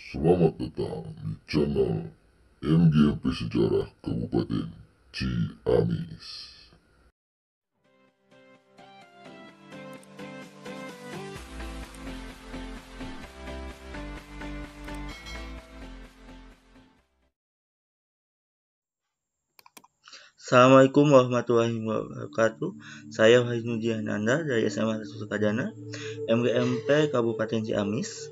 Selamat datang di channel MGMP Sejarah Kabupaten Ciamis. Assalamualaikum warahmatullahi wabarakatuh. Saya Wahyudi Ananda dari SMA Sukadana, MGMP Kabupaten Ciamis,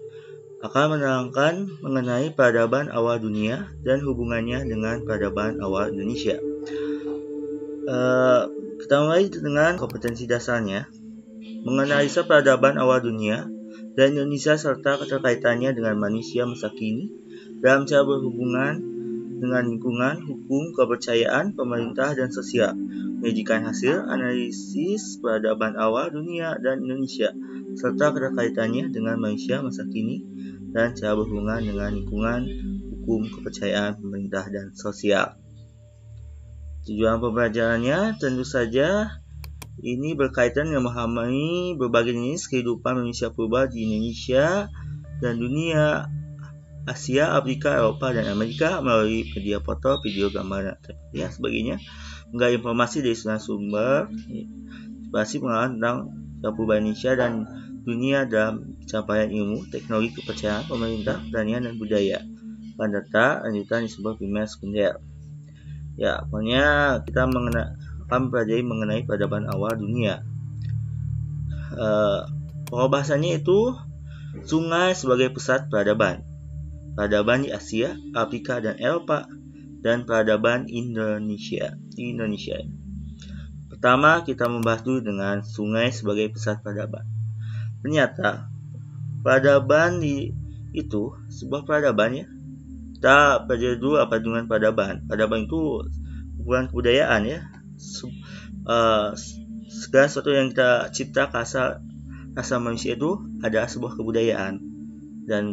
akan menerangkan mengenai peradaban awal dunia dan hubungannya dengan peradaban awal Indonesia. Kita mulai dengan kompetensi dasarnya, menganalisa peradaban awal dunia dan Indonesia serta keterkaitannya dengan manusia masa kini dalam cara berhubungan dengan lingkungan, hukum, kepercayaan, pemerintah, dan sosial. Menyajikan hasil analisis peradaban awal dunia dan Indonesia, serta keterkaitannya dengan manusia masa kini dan cara berhubungan dengan lingkungan, hukum, kepercayaan, pemerintah, dan sosial. Tujuan pembelajarannya tentu saja ini berkaitan dengan memahami berbagai jenis kehidupan manusia purba di Indonesia dan dunia, Asia, Afrika, Eropa, dan Amerika melalui media foto, video, gambar, dan sebagainya. Menggali informasi dari sumber inspirasi pengalaman tentang purba Indonesia dan dunia dalam capaian ilmu, teknologi, kepercayaan, pemerintah, pertanian, dan budaya. Bahan data lanjutan di sumber primer sekunder. Ya, pokoknya kita akan mempelajari mengenai peradaban awal dunia. Pembahasannya itu sungai sebagai pusat peradaban di Asia, Afrika, dan Eropa, dan peradaban Indonesia. Pertama, kita membahas dulu dengan sungai sebagai pusat peradaban. Ternyata, peradaban itu sebuah peradaban ya. Kita pelajari dulu apa dengan peradaban. Peradaban itu bukan kebudayaan ya. Segala sesuatu yang kita cipta asal manusia itu adalah sebuah kebudayaan. Dan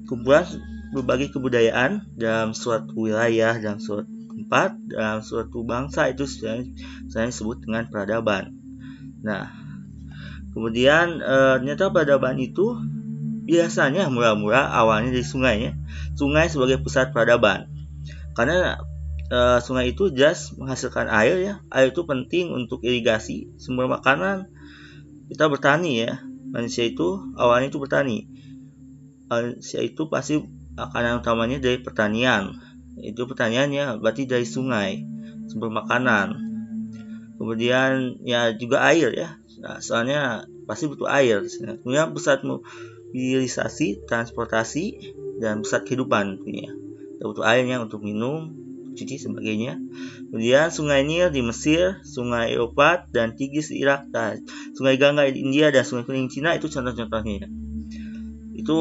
kumpulan berbagai kebudayaan dalam suatu wilayah, dalam suatu tempat, dalam suatu bangsa itu saya sebut dengan peradaban. Nah, kemudian ternyata peradaban itu biasanya mula-mula awalnya dari sungai ya. Sungai sebagai pusat peradaban. Karena sungai itu jelas menghasilkan air ya. Air itu penting untuk irigasi, sumber makanan. Kita bertani ya. Manusia itu awalnya itu bertani. Manusia itu pasti makanan utamanya dari pertanian. Itu pertaniannya berarti dari sungai, sumber makanan. Kemudian ya juga air ya. Nah, soalnya pasti butuh air. Kemudian pusat mobilisasi, transportasi, dan pusat kehidupan tentunya. Kita butuh airnya untuk minum, cuci sebagainya. Kemudian sungai Nil di Mesir, sungai Eufrat dan Tigris di Irak, sungai Gangga di India, dan sungai Kuning Cina itu contoh-contohnya. Itu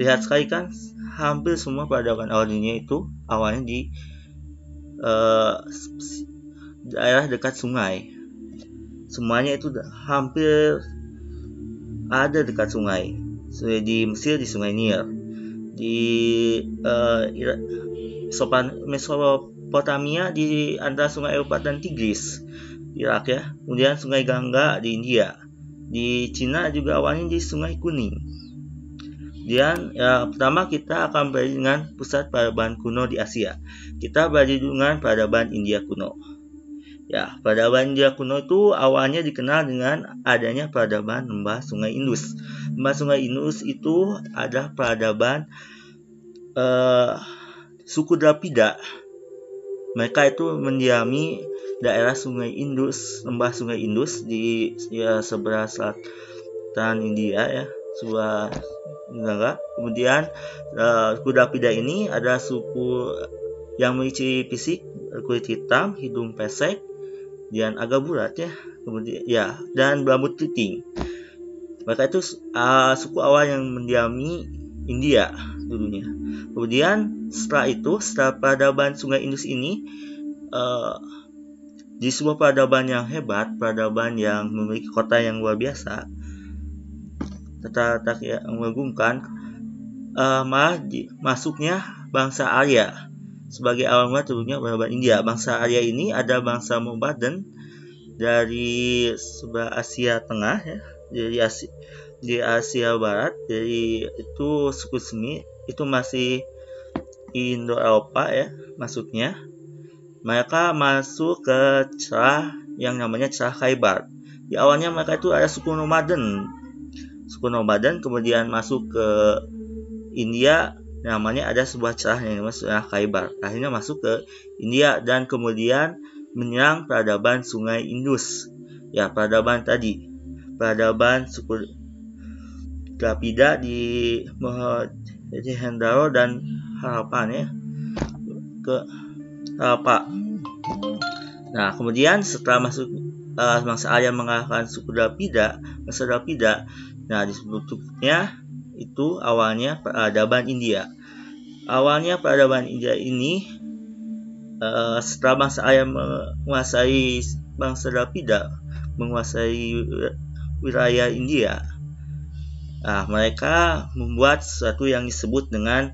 lihat sekali kan, hampir semua peradaban awal dunia itu awalnya di daerah dekat sungai. Semuanya itu hampir ada dekat sungai. Di Mesir di sungai Nil, di Mesopotamia di antara sungai Eufrat dan Tigris di Irak ya. Kemudian sungai Gangga di India. Di Cina juga awalnya di sungai Kuning. Kemudian pertama kita akan belajar dengan pusat peradaban kuno di Asia. Kita belajar dengan peradaban India kuno. Ya, peradaban India kuno itu awalnya dikenal dengan adanya peradaban lembah Sungai Indus. Lembah Sungai Indus itu ada peradaban suku Dravida. Mereka itu mendiami daerah Sungai Indus, lembah Sungai Indus di sebelah selatan India ya, sebuah negara. Kemudian suku Dravida ini adalah suku yang memiliki fisik kulit hitam, hidung pesek, dan agak bulat ya. Kemudian ya, dan berambut keriting. Mereka itu suku awal yang mendiami India dulunya. Kemudian setelah peradaban Sungai Indus ini di sebuah peradaban yang hebat, peradaban yang memiliki kota yang luar biasa, tata yang mengagumkan, malah masuknya bangsa Arya sebagai awal mula turunnya peradaban India. Bangsa Arya ini ada bangsa Modern dari sebelah Asia Tengah ya, dari di Asia Barat, jadi itu suku Semit itu masih Indo-Eropa ya masuknya. Mereka masuk ke cerah yang namanya cerah Khaybar. Di awalnya mereka itu ada suku nomaden, kemudian masuk ke India, namanya ada sebuah cerah yang namanya cerah Khaybar. Akhirnya masuk ke India dan kemudian menyerang peradaban Sungai Indus. Ya, peradaban suku Drapida di Mohenjo-daro dan Harappan ya, ke Harappa. Nah, kemudian setelah masuk bangsa Arya mengalahkan suku Drapida, nah disebutnya itu awalnya peradaban India. Awalnya peradaban India ini setelah bangsa Arya menguasai bangsa Drapida, menguasai wilayah India. Nah, mereka membuat sesuatu yang disebut dengan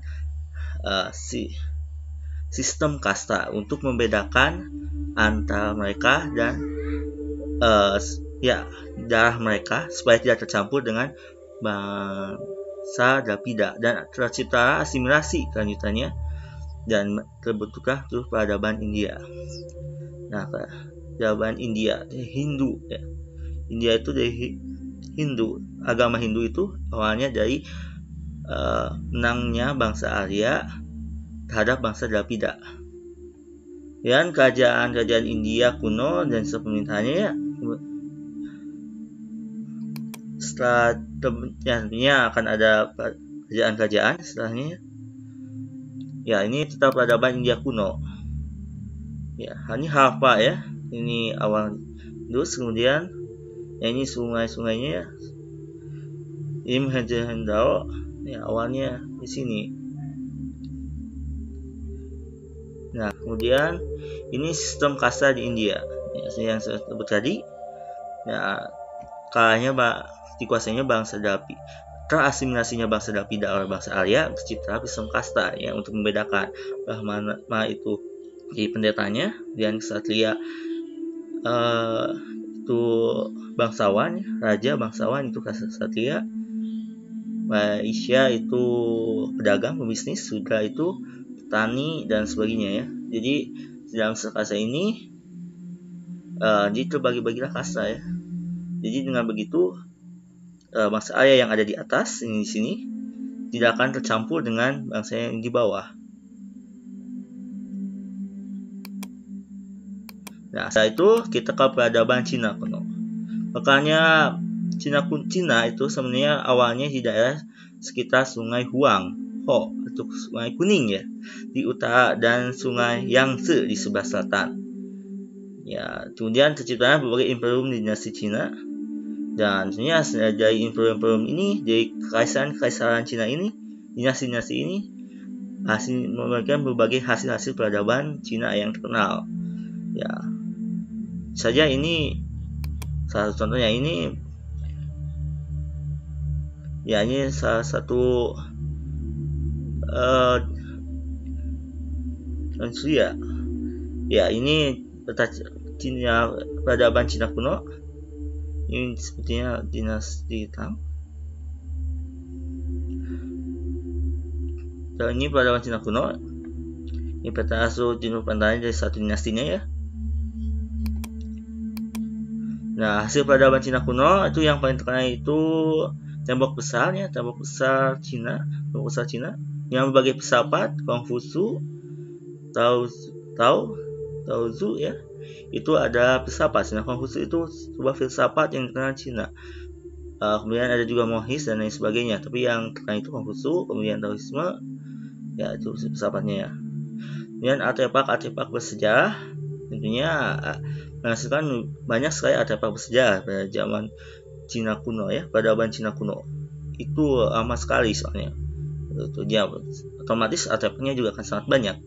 sistem kasta untuk membedakan antara mereka dan darah mereka supaya tidak tercampur dengan bangsa Drapida, dan tercipta asimilasi kelanjutannya dan terbentuklah tuh peradaban India. Nah, peradaban India Hindu ya. India itu dari Hindu. Agama Hindu itu awalnya dari menangnya bangsa Arya terhadap bangsa Drapida. Dan kerajaan-kerajaan India kuno dan pemerintahannya ya, setelah tentunya akan ada kerajaan-kerajaan setelahnya. Ya, ini tetap peradaban India kuno. Ya, ini Harappa ya. Ini awal Indus, kemudian ya ini sungai-sungainya ya. Ini Mohenjo-daro ya, awalnya di sini. Nah, kemudian ini sistem kasta di India ya, yang saya sebut tadi. Ya, kalahnya dikuasainya bangsa Drapida, terasimilasinya bangsa Drapida oleh bangsa Arya, tercipta sistem kasta ya untuk membedakan Brahmana itu di pendetanya, dan Ksatria itu bangsawan, raja bangsawan itu Ksatria, Vaishya itu pedagang, pebisnis, Sudra itu petani dan sebagainya ya. Jadi dalam kasta ini terbagi-bagilah kasta ya. Jadi dengan begitu bangsa Arya yang ada di atas ini di sini tidak akan tercampur dengan bangsa yang di bawah. Nah, setelah itu kita ke peradaban Cina kuno. Makanya Cina itu sebenarnya awalnya di daerah sekitar Sungai Huang Ho atau Sungai Kuning ya di utara dan Sungai Yangtze di sebelah selatan. Ya, kemudian terciptanya berbagai imperium dinasti Cina, dan sebenarnya dari imperium ini, dari kekaisaran Cina ini, dinasti-dinasti ini memberikan berbagai hasil-hasil peradaban Cina yang terkenal. Ya, saja ini salah satu contohnya ini. Ya, ini salah satu ya, ini peta Cina, peradaban Cina kuno. Ini sepertinya dinasti Tang. Dan ini peradaban Cina kuno. Ini peta asal Timur Pantai dari satu dinastinya ya. Nah, hasil peradaban Cina kuno itu yang paling terkenal itu tembok besar Cina yang berbagai filsafat, Konfusius, Taozu ya. Itu ada filsafat. Nah, Konfusius itu sebuah filsafat yang terkenal Cina. Kemudian ada juga Mohius dan lain sebagainya. Tapi yang terkenal itu Konfusius, kemudian Taoisme, ya itu filsafatnya ya. Kemudian artefak bersejarah, tentunya menghasilkan banyak sekali artefak bersejarah pada zaman Cina kuno ya, peradaban Cina kuno. Itu amat sekali soalnya. Itu dia otomatis artefaknya juga akan sangat banyak.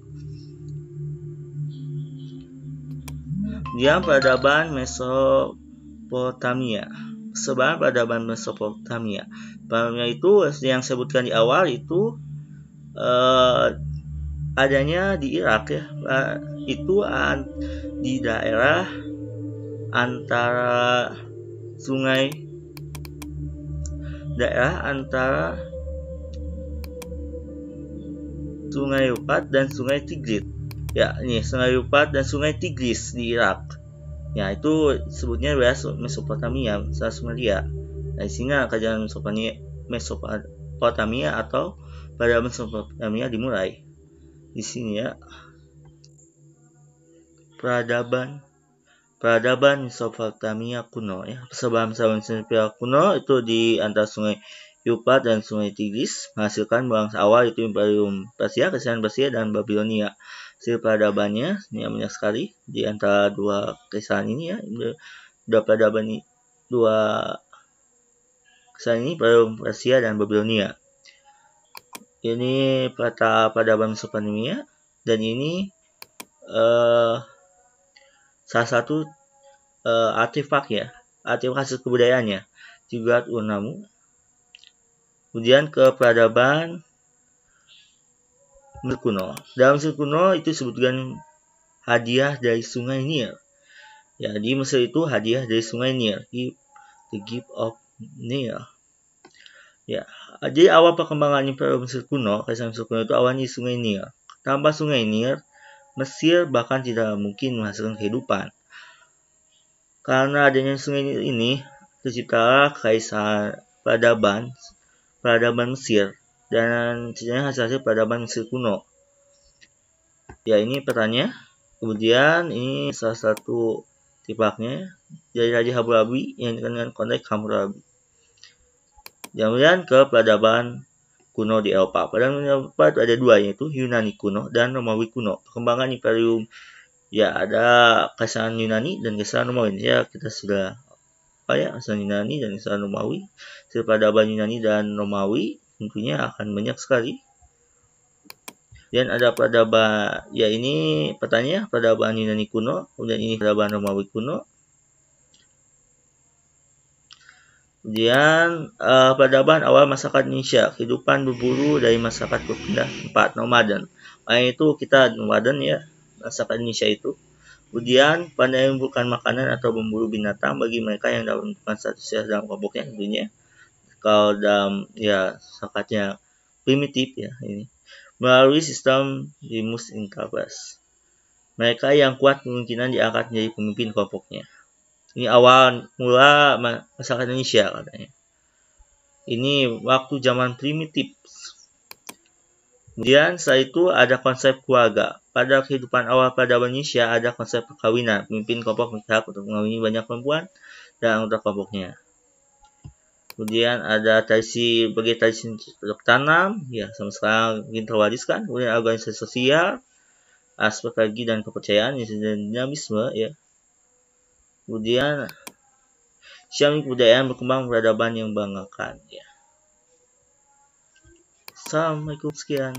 Dia peradaban Mesopotamia. Sebaran peradaban Mesopotamia. Peradaban itu yang saya sebutkan di awal itu adanya di Irak ya. Itu di daerah antara sungai daerah antara Sungai Euphrat dan Sungai Tigris. Ya, ini Sungai Euphrat dan Sungai Tigris di Irak. Ya, itu sebutnya wilayah Mesopotamia, Sumeria. Dari sini kerajaan Mesopotamia atau pada Mesopotamia dimulai. Di sini ya. Peradaban Mesopotamia kuno ya. Persahabatan Mesopotamia kuno itu di antara Sungai Euphrat dan Sungai Tigris menghasilkan bangsa awal itu Imperium Persia, Kekaisaran Persia dan Babilonia. Hasil peradabannya ini banyak sekali di antara dua kekaisaran ini ya. Dua peradaban ini, dua kekaisaran ini Imperium Persia dan Babilonia. Ini peradaban Mesopotamia dan ini salah satu artefak hasil kebudayaannya juga Urnamu. Kemudian ke peradaban Mesir kuno. Dalam Mesir kuno itu disebutkan hadiah dari Sungai Nil. Ya, di Mesir itu hadiah dari Sungai Nil, the gift of Nile. Ya, jadi awal perkembangan Imperium Mesir kuno, Kekaisaran Mesir kuno itu awalnya di Sungai Nil. Tanpa Sungai Nil, Mesir bahkan tidak mungkin menghasilkan kehidupan. Karena adanya Sungai Nil ini, terciptalah Kekaisaran peradaban Mesir dan sebenarnya hasil peradaban Mesir kuno. Ya, ini petanya. Kemudian ini salah satu tipaknya dari Raja Hammurabi yang dikenal dengan konteks Hammurabi. Kemudian ke peradaban kuno di Eropa. Peradaban Eropa itu ada dua, yaitu Yunani kuno dan Romawi kuno. Perkembangan Imperium ya ada Kekaisaran Yunani dan Kekaisaran Romawi. Ya, kita sudah Kekaisaran Yunani dan Kekaisaran Romawi. Hasil peradaban Yunani dan Romawi tentunya akan banyak sekali. Dan ada peradaban, ya ini pertanyaan peradaban Yunani kuno, kemudian ini peradaban Romawi kuno. Kemudian peradaban awal masyarakat Indonesia, kehidupan berburu dari masyarakat berpindah tempat, nomaden. Itu kita nomaden ya, masyarakat Indonesia itu. Kemudian pandai mengumpulkan makanan atau memburu binatang bagi mereka yang dapat menentukan statusnya dalam kelompoknya tentunya. Kalau dalam ya masyarakatnya primitif ya ini. Melalui sistem Limus Intabas. Mereka yang kuat kemungkinan diangkat menjadi pemimpin kelompoknya. Ini awal mula masyarakat Indonesia katanya. Ini waktu zaman primitif. Kemudian setelah itu ada konsep keluarga. Pada kehidupan awal peradaban Indonesia ada konsep perkawinan. Pemimpin kelompok berhak untuk mengawini banyak perempuan dan anggota kelompoknya. Kemudian ada tradisi cocok tanam, ya sama sekarang mungkin terwariskan. Kemudian organisasi sosial, aspek lagi dan kepercayaan, dinamisme, ya. Kemudian siang kebudayaan berkembang peradaban yang banggakan, ya. Assalamualaikum, sekian.